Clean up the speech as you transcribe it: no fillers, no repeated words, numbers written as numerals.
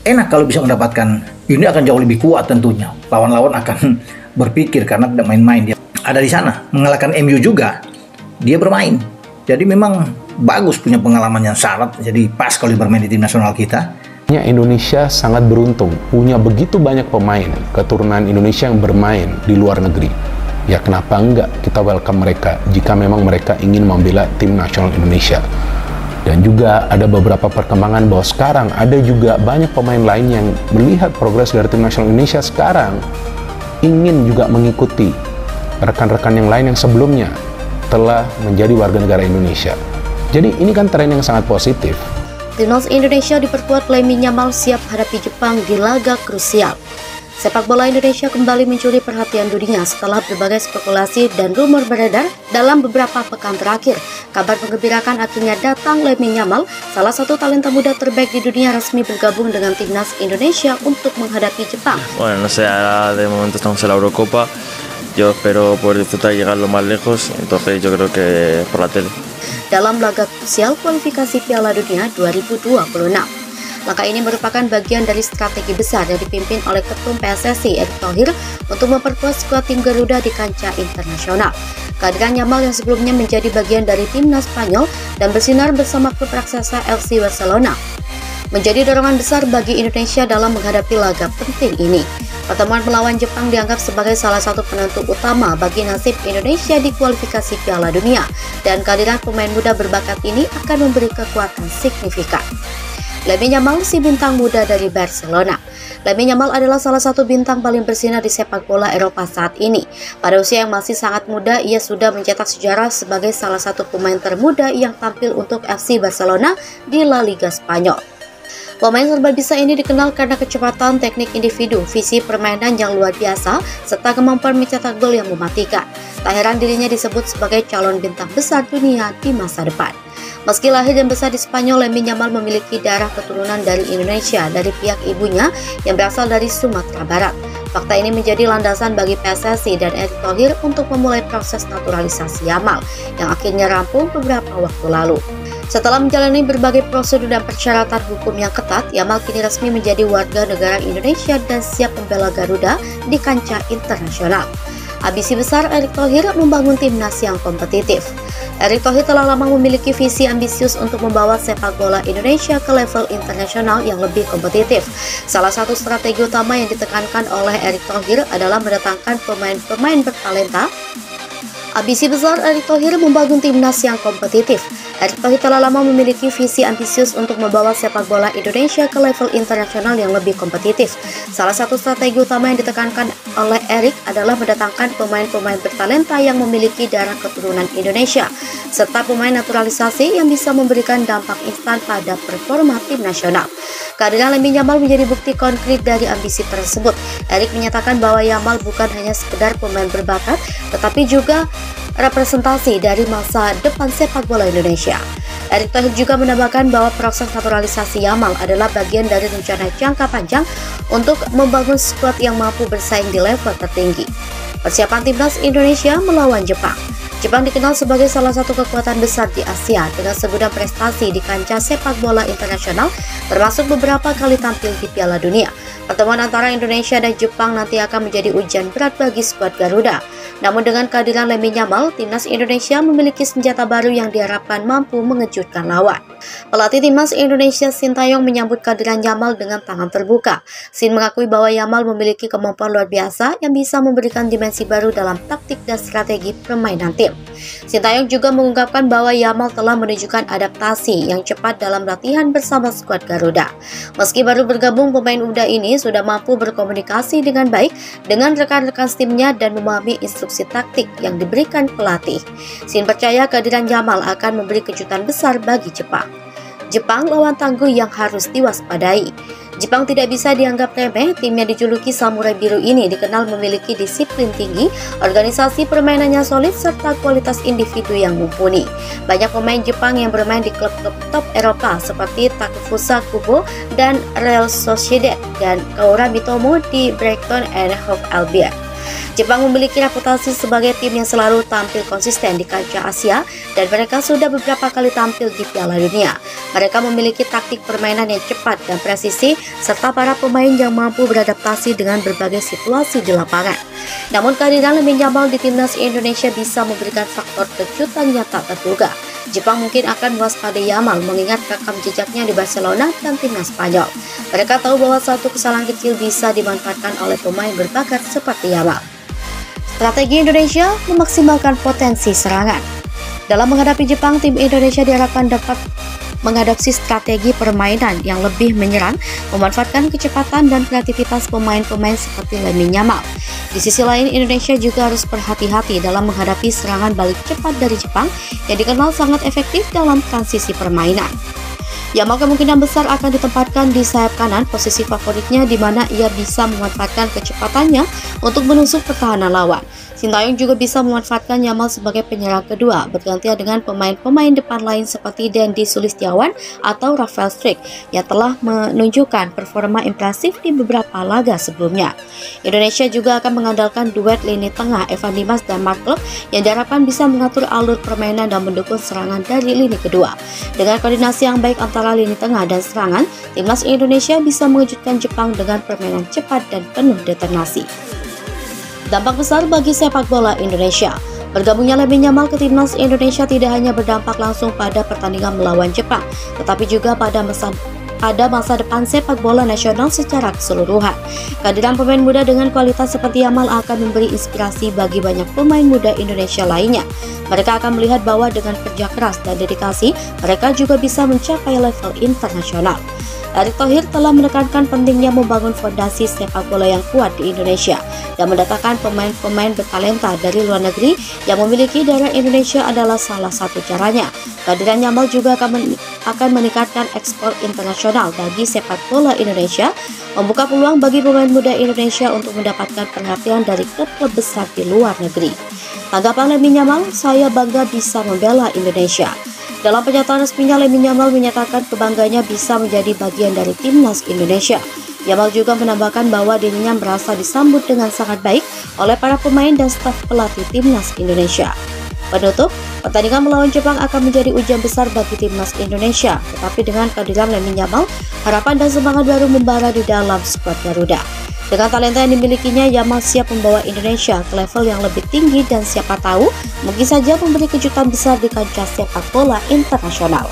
enak kalau bisa mendapatkan ini, akan jauh lebih kuat tentunya. Lawan-lawan akan berpikir karena tidak main-main. Dia ada di sana, mengalahkan MU juga, dia bermain. Jadi memang bagus, punya pengalaman yang syarat, jadi pas kalau bermain di tim nasional kita. Indonesia sangat beruntung, punya begitu banyak pemain keturunan Indonesia yang bermain di luar negeri. Ya kenapa enggak kita welcome mereka jika memang mereka ingin membela tim nasional Indonesia. Dan juga ada beberapa perkembangan bahwa sekarang ada juga banyak pemain lain yang melihat progres dari tim nasional Indonesia sekarang ingin juga mengikuti rekan-rekan yang lain yang sebelumnya telah menjadi warga negara Indonesia. Jadi ini kan tren yang sangat positif. Timnas Indonesia diperkuat Lamine Yamal siap hadapi Jepang di laga krusial. Sepak bola Indonesia kembali mencuri perhatian dunia setelah berbagai spekulasi dan rumor beredar dalam beberapa pekan terakhir. Kabar menggembirakan akhirnya datang. Lamine Yamal, salah satu talenta muda terbaik di dunia, resmi bergabung dengan Timnas Indonesia untuk menghadapi Jepang. Bueno, no sé, de momento estamos en la Eurocopa. Yo espero poder disfrutar y llegar lo más lejos, entonces yo creo que por la tele. Dalam laga krusial kualifikasi Piala Dunia 2026. Langkah ini merupakan bagian dari strategi besar yang dipimpin oleh Ketum PSSI Erick Thohir untuk memperkuat skuad tim Garuda di kancah internasional. Kehadiran Yamal yang sebelumnya menjadi bagian dari timnas Spanyol dan bersinar bersama klub raksasa FC Barcelona menjadi dorongan besar bagi Indonesia dalam menghadapi laga penting ini. Pertemuan melawan Jepang dianggap sebagai salah satu penentu utama bagi nasib Indonesia di kualifikasi Piala Dunia, dan kehadiran pemain muda berbakat ini akan memberi kekuatan signifikan. Lamine Yamal, si bintang muda dari Barcelona. Lamine Yamal adalah salah satu bintang paling bersinar di sepak bola Eropa saat ini. Pada usia yang masih sangat muda, ia sudah mencetak sejarah sebagai salah satu pemain termuda yang tampil untuk FC Barcelona di La Liga Spanyol. Pemain serba bisa ini dikenal karena kecepatan, teknik individu, visi permainan yang luar biasa, serta kemampuan mencetak gol yang mematikan. Tak heran dirinya disebut sebagai calon bintang besar dunia di masa depan. Meski lahir dan besar di Spanyol, Lamine Yamal memiliki darah keturunan dari Indonesia dari pihak ibunya yang berasal dari Sumatera Barat. Fakta ini menjadi landasan bagi PSSI dan Erick Thohir untuk memulai proses naturalisasi Yamal yang akhirnya rampung beberapa waktu lalu. Setelah menjalani berbagai prosedur dan persyaratan hukum yang ketat, Yamal kini resmi menjadi warga negara Indonesia dan siap membela Garuda di kancah internasional. Ambisi besar Erick Thohir membangun timnas yang kompetitif. Erick Thohir telah lama memiliki visi ambisius untuk membawa sepak bola Indonesia ke level internasional yang lebih kompetitif. Salah satu strategi utama yang ditekankan oleh Erick Thohir adalah mendatangkan pemain-pemain bertalenta. Ambisi besar Erick Thohir membangun timnas yang kompetitif. Erick Thohir telah lama memiliki visi ambisius untuk membawa sepak bola Indonesia ke level internasional yang lebih kompetitif. Salah satu strategi utama yang ditekankan oleh Erick adalah mendatangkan pemain-pemain bertalenta yang memiliki darah keturunan Indonesia, serta pemain naturalisasi yang bisa memberikan dampak instan pada performa tim nasional. Kehadiran Lamine Yamal menjadi bukti konkret dari ambisi tersebut. Erick menyatakan bahwa Yamal bukan hanya sekedar pemain berbakat, tetapi juga representasi dari masa depan sepak bola Indonesia. Erick Thohir juga menambahkan bahwa proses naturalisasi Yamal adalah bagian dari rencana jangka panjang untuk membangun skuad yang mampu bersaing di level tertinggi. Persiapan timnas Indonesia melawan Jepang. Jepang dikenal sebagai salah satu kekuatan besar di Asia dengan segudang prestasi di kancah sepak bola internasional, termasuk beberapa kali tampil di Piala Dunia. Pertemuan antara Indonesia dan Jepang nanti akan menjadi ujian berat bagi skuad Garuda. Namun dengan kehadiran Lamine Yamal, timnas Indonesia memiliki senjata baru yang diharapkan mampu mengejutkan lawan. Pelatih timnas Indonesia Sintayong menyambut kehadiran Yamal dengan tangan terbuka. Sin mengakui bahwa Yamal memiliki kemampuan luar biasa yang bisa memberikan dimensi baru dalam taktik dan strategi permainan tim. Sintayong juga mengungkapkan bahwa Yamal telah menunjukkan adaptasi yang cepat dalam latihan bersama skuad Garuda. Meski baru bergabung, pemain muda ini sudah mampu berkomunikasi dengan baik dengan rekan-rekan timnya dan memahami instruksi taktik yang diberikan pelatih. Sin percaya kehadiran Yamal akan memberi kejutan besar bagi Jepang. Jepang lawan tangguh yang harus diwaspadai. Jepang tidak bisa dianggap remeh. Tim yang dijuluki Samurai Biru ini dikenal memiliki disiplin tinggi, organisasi permainannya solid, serta kualitas individu yang mumpuni. Banyak pemain Jepang yang bermain di klub-klub top Eropa seperti Takefusa Kubo dan Real Sociedad dan Kaoru Mitomo di Brighton and Hove Albion. Jepang memiliki reputasi sebagai tim yang selalu tampil konsisten di kancah Asia dan mereka sudah beberapa kali tampil di Piala Dunia. Mereka memiliki taktik permainan yang cepat dan presisi serta para pemain yang mampu beradaptasi dengan berbagai situasi di lapangan. Namun kehadiran Lamine Yamal di timnas Indonesia bisa memberikan faktor kejutan yang tak terduga. Jepang mungkin akan waspadai Yamal mengingat rekam jejaknya di Barcelona dan timnas Spanyol. Mereka tahu bahwa satu kesalahan kecil bisa dimanfaatkan oleh pemain berbakat seperti Yamal. Strategi Indonesia memaksimalkan potensi serangan. Dalam menghadapi Jepang, tim Indonesia diharapkan dapat mengadopsi strategi permainan yang lebih menyerang, memanfaatkan kecepatan dan kreativitas pemain-pemain seperti Lamine Yamal. Di sisi lain, Indonesia juga harus berhati-hati dalam menghadapi serangan balik cepat dari Jepang yang dikenal sangat efektif dalam transisi permainan. Yamal kemungkinan besar akan ditempatkan di sayap kanan, posisi favoritnya di mana ia bisa memanfaatkan kecepatannya untuk menusuk pertahanan lawan. Sintayong juga bisa memanfaatkan Yamal sebagai penyerang kedua, bergantian dengan pemain-pemain depan lain seperti Dendi Sulistiawan atau Rafael Struijk yang telah menunjukkan performa impresif di beberapa laga sebelumnya. Indonesia juga akan mengandalkan duet lini tengah Evan Dimas dan Mark Klok yang diharapkan bisa mengatur alur permainan dan mendukung serangan dari lini kedua. Dengan koordinasi yang baik antara lini tengah dan serangan, timnas Indonesia bisa mengejutkan Jepang dengan permainan cepat dan penuh determinasi. Dampak besar bagi sepak bola Indonesia. Bergabungnya Lamine Yamal ke timnas Indonesia tidak hanya berdampak langsung pada pertandingan melawan Jepang, tetapi juga pada masa depan sepak bola nasional secara keseluruhan. Kehadiran pemain muda dengan kualitas seperti Yamal akan memberi inspirasi bagi banyak pemain muda Indonesia lainnya. Mereka akan melihat bahwa dengan kerja keras dan dedikasi, mereka juga bisa mencapai level internasional. Erick Thohir telah menekankan pentingnya membangun fondasi sepak bola yang kuat di Indonesia dan mendatangkan pemain-pemain bertalenta dari luar negeri yang memiliki darah Indonesia adalah salah satu caranya. Kehadiran Yamal juga akan meningkatkan ekspor internasional bagi sepak bola Indonesia, membuka peluang bagi pemain muda Indonesia untuk mendapatkan perhatian dari klub-klub besar di luar negeri. Tanggapan Lamine Yamal, saya bangga bisa membela Indonesia. Dalam pernyataan resminya, Lamine Yamal menyatakan kebangganya bisa menjadi bagian dari timnas Indonesia. Yamal juga menambahkan bahwa dirinya merasa disambut dengan sangat baik oleh para pemain dan staf pelatih timnas Indonesia. Penutup, pertandingan melawan Jepang akan menjadi ujian besar bagi timnas Indonesia, tetapi dengan kehadiran Lamine Yamal, harapan dan semangat baru membara di dalam skuad Garuda. Dengan talenta yang dimilikinya, Yamal siap membawa Indonesia ke level yang lebih tinggi dan siapa tahu mungkin saja memberi kejutan besar di kancah sepak bola internasional.